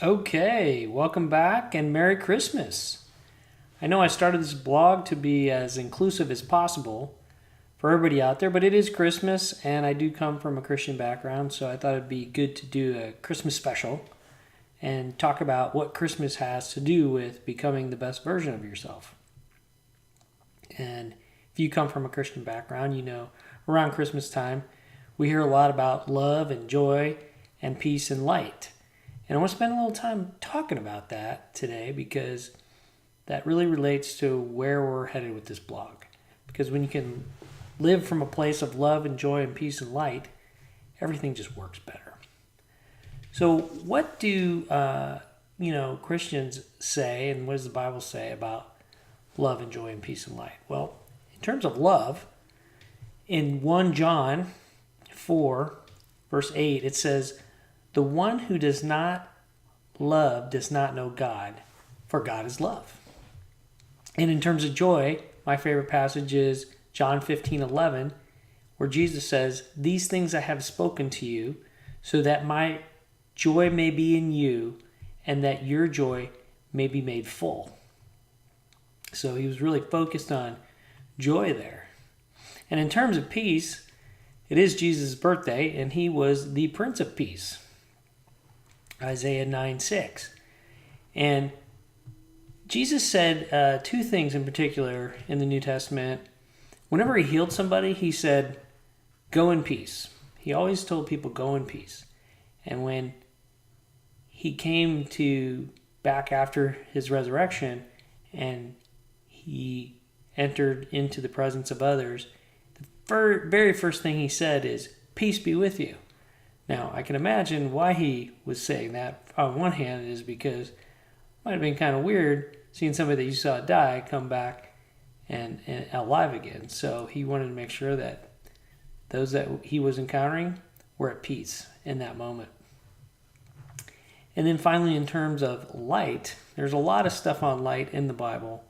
Okay, welcome back and Merry Christmas. I know I started this blog to be as inclusive as possible for everybody out there, but it is Christmas and I do come from a Christian background, so I thought it'd be good to do a Christmas special and talk about what Christmas has to do with becoming the best version of yourself. And if you come from a Christian background, you know around Christmas time we hear a lot about love and joy and peace and light. And I want to spend a little time talking about that today because that really relates to where we're headed with this blog. Because when you can live from a place of love and joy and peace and light, everything just works better. So what do Christians say, and what does the Bible say about love and joy and peace and light? Well, in terms of love, in 1 John 4, verse 8, it says, "The one who does not love does not know God, for God is love." And in terms of joy, my favorite passage is John 15:11, where Jesus says, "These things I have spoken to you, so that my joy may be in you, and that your joy may be made full." So he was really focused on joy there. And in terms of peace, it is Jesus' birthday, and he was the Prince of Peace. Isaiah 9:6. And Jesus said two things in particular in the New Testament. Whenever he healed somebody, he said, "Go in peace." He always told people, "Go in peace." And when he came to back after his resurrection and he entered into the presence of others, the very first thing he said is, "Peace be with you." Now, I can imagine why he was saying that. On one hand, is because it might have been kind of weird seeing somebody that you saw die come back and alive again. So he wanted to make sure that those that he was encountering were at peace in that moment. And then finally, in terms of light, there's a lot of stuff on light in the Bible.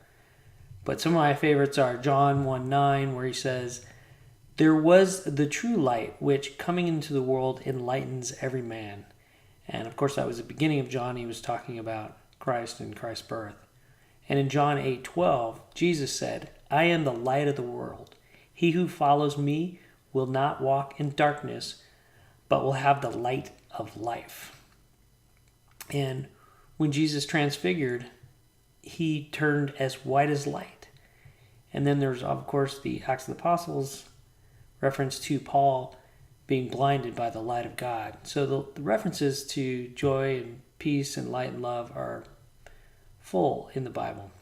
But some of my favorites are John 1:9, where he says, "There was the true light, which coming into the world enlightens every man." And of course, that was the beginning of John. He was talking about Christ and Christ's birth. And in John 8:12, Jesus said, "I am the light of the world. He who follows me will not walk in darkness, but will have the light of life." And when Jesus transfigured, he turned as white as light. And then there's, of course, the Acts of the Apostles reference to Paul being blinded by the light of God. So the references to joy and peace and light and love are full in the Bible.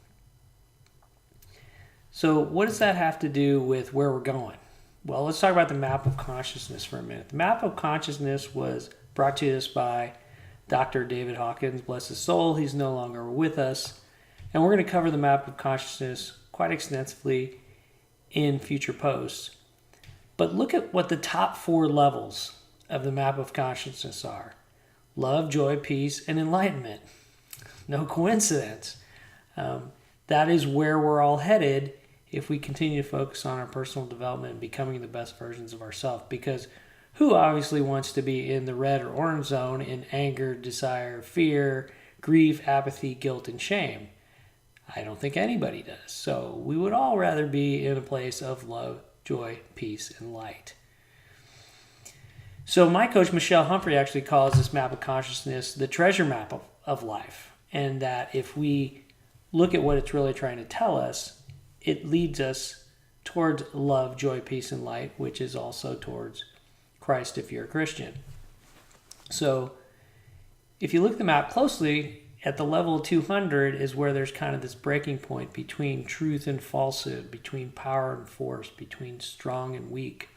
So what does that have to do with where we're going? Well, let's talk about the map of consciousness for a minute. The map of consciousness was brought to us by Dr. David Hawkins, bless his soul. He's no longer with us. And we're going to cover the map of consciousness quite extensively in future posts. But look at what the top 4 levels of the map of consciousness are: love, joy, peace, and enlightenment. No coincidence. That is where we're all headed if we continue to focus on our personal development and becoming the best versions of ourselves. Because who obviously wants to be in the red or orange zone in anger, desire, fear, grief, apathy, guilt, and shame? I don't think anybody does. So we would all rather be in a place of love, joy, peace, and light. So my coach, Michelle Humphrey, actually calls this map of consciousness the treasure map of life. And that if we look at what it's really trying to tell us, it leads us towards love, joy, peace, and light, which is also towards Christ if you're a Christian. So if you look at the map closely, at the level of 200 is where there's kind of this breaking point between truth and falsehood, between power and force, between strong and weak.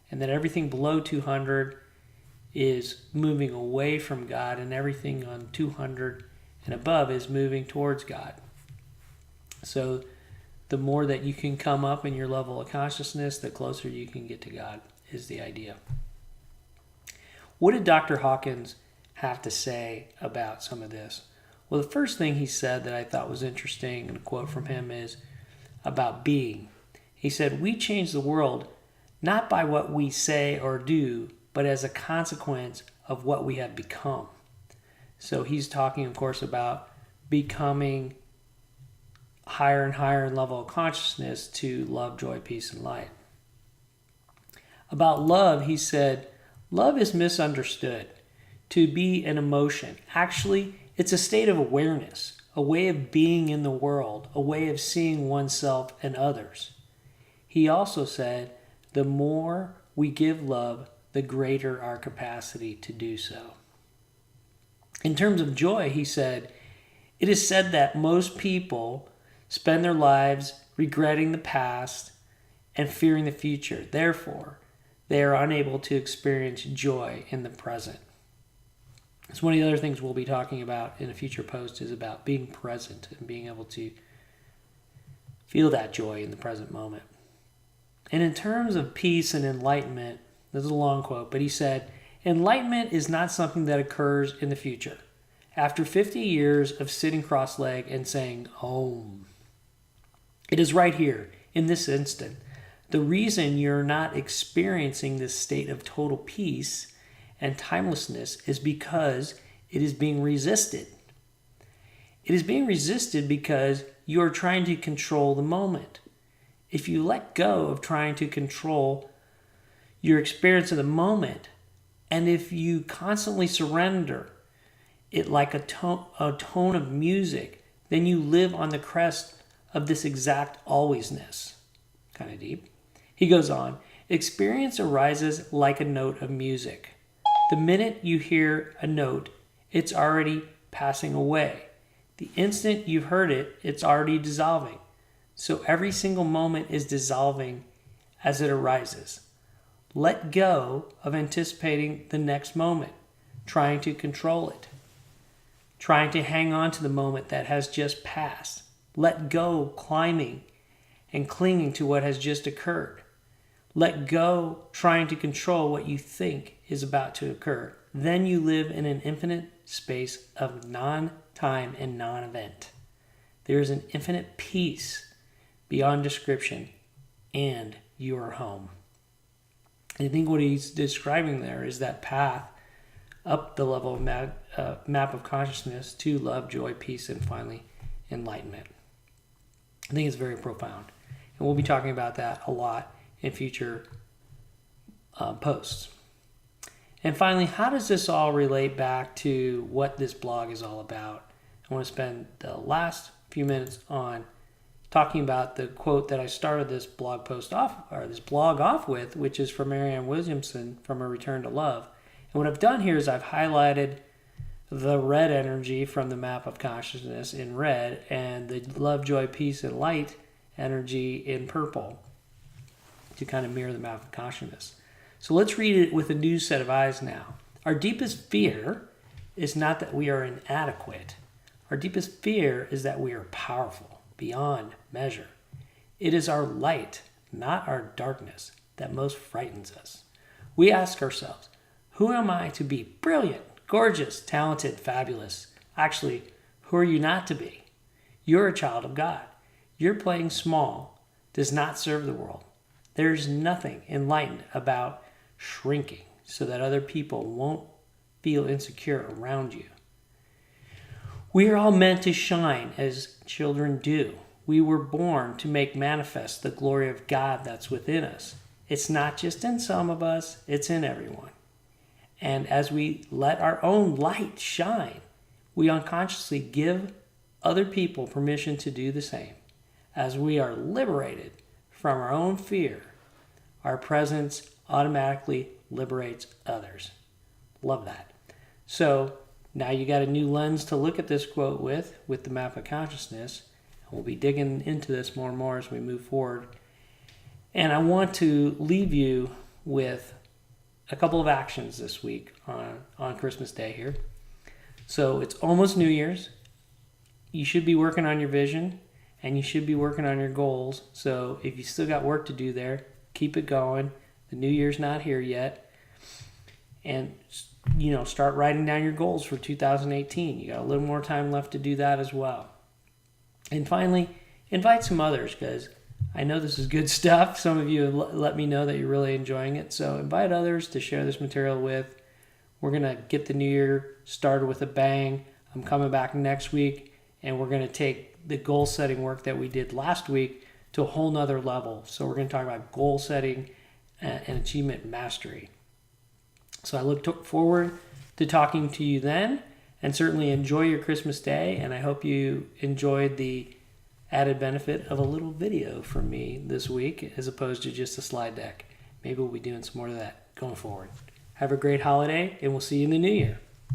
And then everything below 200 is moving away from God, and everything on 200 and above is moving towards God. So the more that you can come up in your level of consciousness, the closer you can get to God is the idea. What did Dr. Hawkins have to say about some of this? Well, the first thing he said that I thought was interesting, and a quote from him, is about being. He said, "We change the world not by what we say or do, but as a consequence of what we have become." So he's talking, of course, about becoming higher and higher in level of consciousness to love, joy, peace, and light. About love, he said, love is misunderstood to be an emotion. Actually, it's a state of awareness, a way of being in the world, a way of seeing oneself and others. He also said, the more we give love, the greater our capacity to do so. In terms of joy, he said, it is said that most people spend their lives regretting the past and fearing the future. Therefore, they are unable to experience joy in the present. It's one of the other things we'll be talking about in a future post is about being present and being able to feel that joy in the present moment. And in terms of peace and enlightenment, this is a long quote, but he said, enlightenment is not something that occurs in the future. After 50 years of sitting cross-legged and saying, Om, it is right here, in this instant. The reason you're not experiencing this state of total peace and timelessness is because it is being resisted. It is being resisted because you are trying to control the moment. If you let go of trying to control your experience of the moment, and if you constantly surrender it like a tone of music, then you live on the crest of this exact alwaysness. Kind of deep. He goes on, experience arises like a note of music. The minute you hear a note, it's already passing away. The instant you've heard it, it's already dissolving. So every single moment is dissolving as it arises. Let go of anticipating the next moment, trying to control it, trying to hang on to the moment that has just passed. Let go climbing and clinging to what has just occurred. Let go trying to control what you think is about to occur. Then you live in an infinite space of non-time and non-event. There is an infinite peace beyond description, and you are home. I think what he's describing there is that path up the level of map of consciousness to love, joy, peace, and finally enlightenment. I think it's very profound. And we'll be talking about that a lot in future posts. And finally, how does this all relate back to what this blog is all about? I want to spend the last few minutes on talking about the quote that I started this blog off with, which is from Marianne Williamson from A Return to Love. And what I've done here is I've highlighted the red energy from the map of consciousness in red and the love, joy, peace, and light energy in purple to kind of mirror the map of consciousness. So let's read it with a new set of eyes now. Our deepest fear is not that we are inadequate. Our deepest fear is that we are powerful beyond measure. It is our light, not our darkness, that most frightens us. We ask ourselves, who am I to be? Brilliant, gorgeous, talented, fabulous. Actually, who are you not to be? You're a child of God. Your playing small does not serve the world. There's nothing enlightened about shrinking so that other people won't feel insecure around you. We are all meant to shine as children do. We were born to make manifest the glory of God that's within us. It's not just in some of us, it's in everyone. And as we let our own light shine, we unconsciously give other people permission to do the same. As we are liberated from our own fear, our presence automatically liberates others. Love that. So now you got a new lens to look at this quote with the map of consciousness. And we'll be digging into this more and more as we move forward. And I want to leave you with a couple of actions this week on Christmas Day here. So it's almost New Year's. You should be working on your vision and you should be working on your goals. So if you still got work to do there, keep it going. The New Year's not here yet. And start writing down your goals for 2018. You got a little more time left to do that as well. And finally, invite some others, because I know this is good stuff. Some of you let me know that you're really enjoying it. So invite others to share this material with. We're going to get the new year started with a bang. I'm coming back next week, and we're going to take the goal setting work that we did last week to a whole nother level. So we're going to talk about goal setting and achievement mastery. So I look forward to talking to you then, and certainly enjoy your Christmas day. And I hope you enjoyed the added benefit of a little video from me this week as opposed to just a slide deck. Maybe we'll be doing some more of that going forward. Have a great holiday, and we'll see you in the new year.